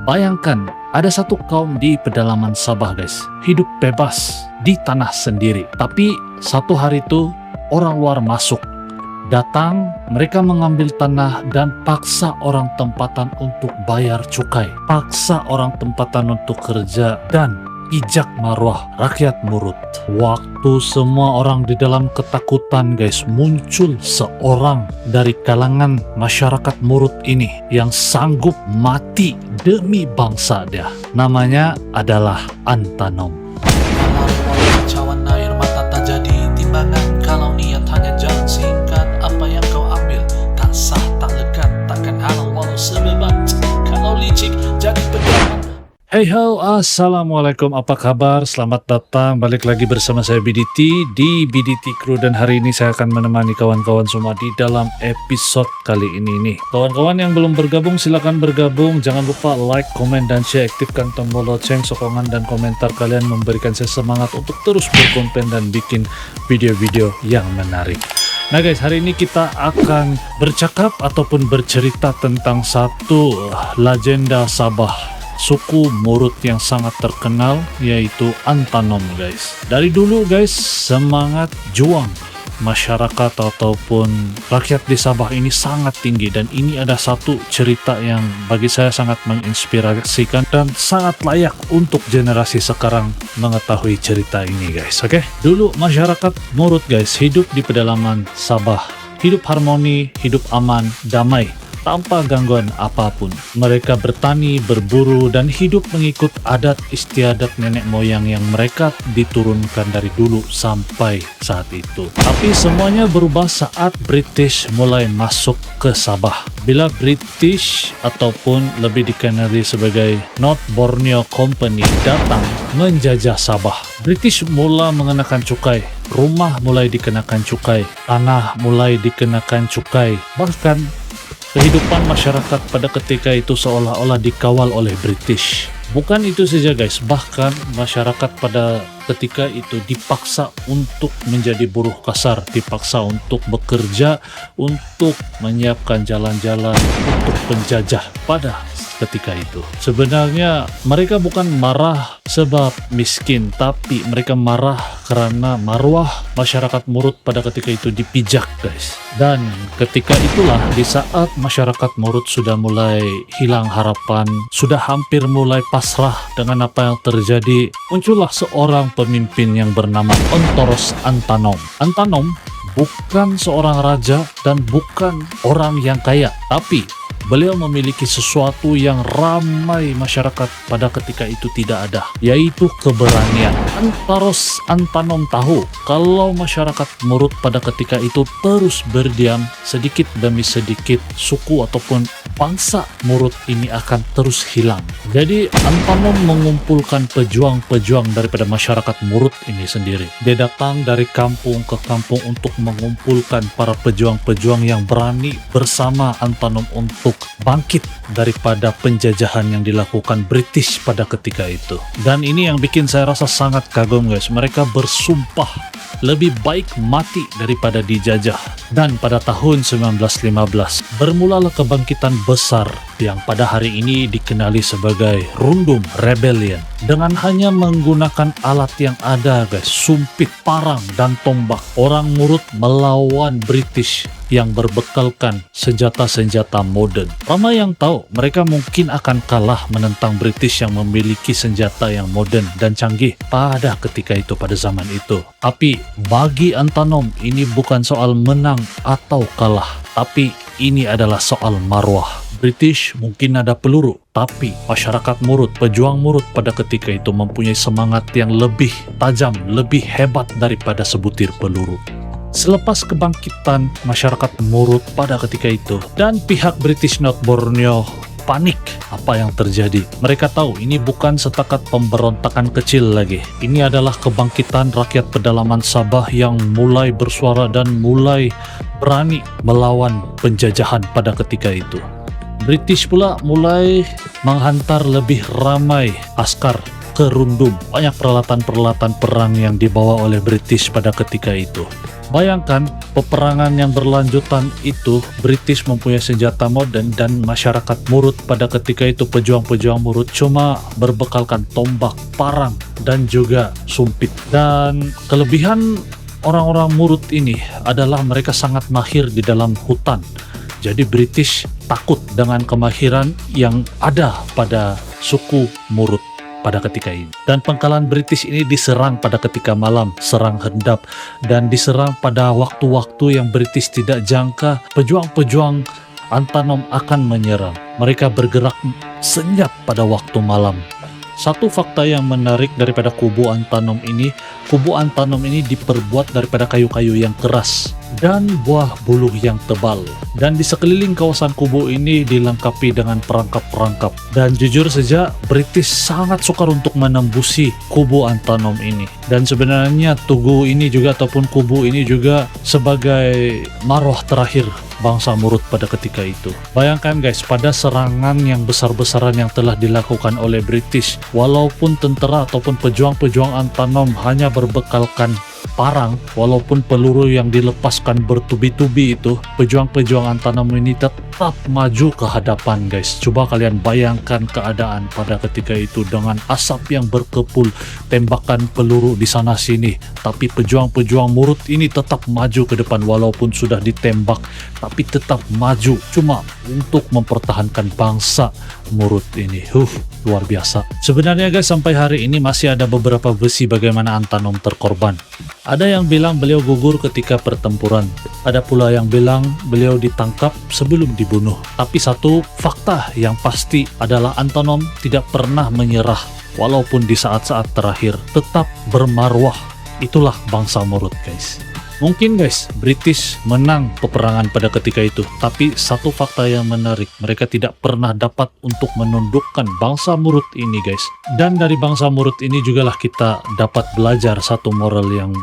Bayangkan, ada satu kaum di pedalaman Sabah guys, hidup bebas di tanah sendiri. Tapi satu hari itu orang luar masuk, datang, mereka mengambil tanah dan paksa orang tempatan untuk bayar cukai. Paksa orang tempatan untuk kerja dan ijak marwah rakyat Murut. Waktu semua orang di dalam ketakutan guys, muncul seorang dari kalangan masyarakat Murut ini yang sanggup mati demi bangsa dia. Namanya adalah Antanom. Cawan air mata tak jadi timbangan. Kalau niat hanya jalan singkat, apa yang kau ambil tak sah, tak lekat, takkan halal walau sebebat. Kalau licik jadi pegangan. Hey ho, assalamualaikum, apa kabar? Selamat datang balik lagi bersama saya BDT di BDT Crew, dan hari ini saya akan menemani kawan-kawan semua di dalam episode kali ini nih. Kawan-kawan yang belum bergabung silakan bergabung, jangan lupa like, komen, dan share, aktifkan tombol lonceng, sokongan dan komentar kalian memberikan saya semangat untuk terus berkonten dan bikin video-video yang menarik. Nah guys, hari ini kita akan bercakap ataupun bercerita tentang satu legenda Sabah, suku Murut yang sangat terkenal, yaitu Antanom guys. Dari dulu guys, semangat juang masyarakat ataupun rakyat di Sabah ini sangat tinggi, dan ini ada satu cerita yang bagi saya sangat menginspirasikan dan sangat layak untuk generasi sekarang mengetahui cerita ini guys. Oke, dulu masyarakat Murut guys hidup di pedalaman Sabah, hidup harmoni, hidup aman, damai, tanpa gangguan apapun. Mereka bertani, berburu, dan hidup mengikut adat istiadat nenek moyang yang mereka diturunkan dari dulu sampai saat itu. Tapi semuanya berubah saat British mulai masuk ke Sabah. Bila British ataupun lebih dikenali sebagai North Borneo Company datang menjajah Sabah, British mulai mengenakan cukai. Rumah mulai dikenakan cukai, tanah mulai dikenakan cukai, bahkan kehidupan masyarakat pada ketika itu seolah-olah dikawal oleh British. Bukan itu saja guys, bahkan masyarakat pada ketika itu dipaksa untuk menjadi buruh kasar, dipaksa untuk bekerja, untuk menyiapkan jalan-jalan untuk penjajah pada ketika itu. Sebenarnya mereka bukan marah sebab miskin, tapi mereka marah karena marwah masyarakat Murut pada ketika itu dipijak guys. Dan ketika itulah, di saat masyarakat Murut sudah mulai hilang harapan, sudah hampir mulai pasrah dengan apa yang terjadi, muncullah seorang pemimpin yang bernama Ontoros Antanom. Antanom bukan seorang raja dan bukan orang yang kaya, tapi beliau memiliki sesuatu yang ramai masyarakat pada ketika itu tidak ada, yaitu keberanian. Ontoros Antanom tahu kalau masyarakat Murut pada ketika itu terus berdiam, sedikit demi sedikit suku ataupun bangsa Murut ini akan terus hilang. Jadi Antanom mengumpulkan pejuang-pejuang daripada masyarakat Murut ini sendiri. Dia datang dari kampung ke kampung untuk mengumpulkan para pejuang-pejuang yang berani bersama Antanom untuk bangkit daripada penjajahan yang dilakukan British pada ketika itu. Dan ini yang bikin saya rasa sangat kagum guys. Mereka bersumpah lebih baik mati daripada dijajah. Dan pada tahun 1915 bermulalah kebangkitan besar yang pada hari ini dikenali sebagai Rundum Rebellion. Dengan hanya menggunakan alat yang ada guys, sumpit, parang, dan tombak, orang Murut melawan British yang berbekalkan senjata-senjata modern. Ramai yang tahu mereka mungkin akan kalah menentang British yang memiliki senjata yang modern dan canggih pada ketika itu, pada zaman itu. Tapi bagi Antanom ini bukan soal menang atau kalah, tapi ini adalah soal marwah. British mungkin ada peluru, tapi masyarakat Murut, pejuang Murut pada ketika itu mempunyai semangat yang lebih tajam, lebih hebat daripada sebutir peluru. Selepas kebangkitan masyarakat Murut pada ketika itu, dan pihak British North Borneo panik apa yang terjadi. Mereka tahu ini bukan setakat pemberontakan kecil lagi. Ini adalah kebangkitan rakyat pedalaman Sabah yang mulai bersuara dan mulai berani melawan penjajahan pada ketika itu. British pula mulai menghantar lebih ramai askar ke Rundum. Banyak peralatan-peralatan perang yang dibawa oleh British pada ketika itu. Bayangkan peperangan yang berlanjutan itu, British mempunyai senjata modern dan masyarakat Murut pada ketika itu, pejuang-pejuang Murut cuma berbekalkan tombak, parang, dan juga sumpit. Dan kelebihan orang-orang Murut ini adalah mereka sangat mahir di dalam hutan. Jadi British takut dengan kemahiran yang ada pada suku Murut pada ketika ini. Dan pangkalan British ini diserang pada ketika malam, serang hendap, dan diserang pada waktu-waktu yang British tidak jangka. Pejuang-pejuang Antanom akan menyerang. Mereka bergerak senyap pada waktu malam. Satu fakta yang menarik daripada kubu Antanom ini diperbuat daripada kayu-kayu yang keras dan buah buluh yang tebal. Dan di sekeliling kawasan kubu ini dilengkapi dengan perangkap-perangkap. Dan jujur saja, British sangat sukar untuk menembusi kubu Antanom ini. Dan sebenarnya tugu ini juga ataupun kubu ini juga sebagai marwah terakhir bangsa Murut pada ketika itu. Bayangkan guys, pada serangan yang besar-besaran yang telah dilakukan oleh British, walaupun tentera ataupun pejuang-pejuang Antanom hanya berbekalkan parang, walaupun peluru yang dilepaskan bertubi-tubi itu, pejuang-pejuang Antanom ini tetap maju ke hadapan guys. Coba kalian bayangkan keadaan pada ketika itu dengan asap yang berkepul, tembakan peluru di sana sini, tapi pejuang-pejuang Murut ini tetap maju ke depan walaupun sudah ditembak, tapi tetap maju cuma untuk mempertahankan bangsa Murut ini. Luar biasa. Sebenarnya guys, sampai hari ini masih ada beberapa versi bagaimana Antanom terkorban. Ada yang bilang beliau gugur ketika pertempuran. Ada pula yang bilang beliau ditangkap sebelum dibunuh. Tapi satu fakta yang pasti adalah Antanom tidak pernah menyerah. Walaupun di saat-saat terakhir tetap bermarwah. Itulah bangsa Murut guys. Mungkin guys, British menang peperangan pada ketika itu, tapi satu fakta yang menarik, mereka tidak pernah dapat untuk menundukkan bangsa Murut ini guys. Dan dari bangsa Murut ini jugalah kita dapat belajar satu moral yang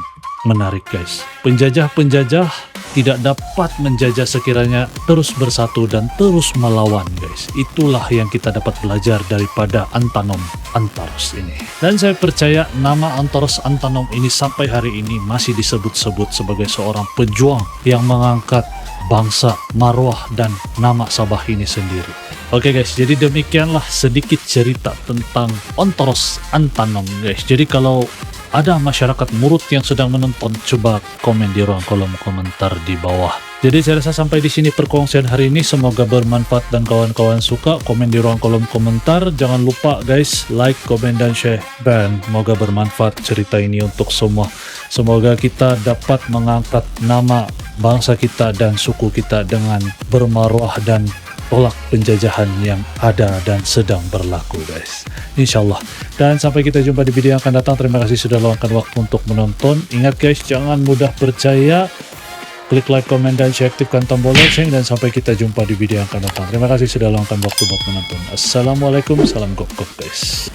menarik guys. Penjajah-penjajah tidak dapat menjajah sekiranya terus bersatu dan terus melawan guys. Itulah yang kita dapat belajar daripada Antanom Antaros ini. Dan saya percaya nama Antaros Antanom ini sampai hari ini masih disebut-sebut sebagai seorang pejuang yang mengangkat bangsa, marwah, dan nama Sabah ini sendiri. Oke guys, jadi demikianlah sedikit cerita tentang Antaros Antanom guys. Jadi kalau ada masyarakat Murut yang sedang menonton, coba komen di ruang kolom komentar di bawah. Jadi saya rasa sampai di sini perkongsian hari ini, semoga bermanfaat dan kawan-kawan suka. Komen di ruang kolom komentar. Jangan lupa guys, like, komen, dan share. Dan semoga bermanfaat cerita ini untuk semua. Semoga kita dapat mengangkat nama bangsa kita dan suku kita dengan bermarwah dan tolak penjajahan yang ada dan sedang berlaku guys, insyaallah. Dan sampai kita jumpa di video yang akan datang. Terima kasih sudah luangkan waktu untuk menonton. Ingat guys, jangan mudah percaya. Klik like, komen, dan share, aktifkan tombol lonceng. Dan sampai kita jumpa di video yang akan datang. Terima kasih sudah luangkan waktu untuk menonton. Assalamualaikum, salam gok guys.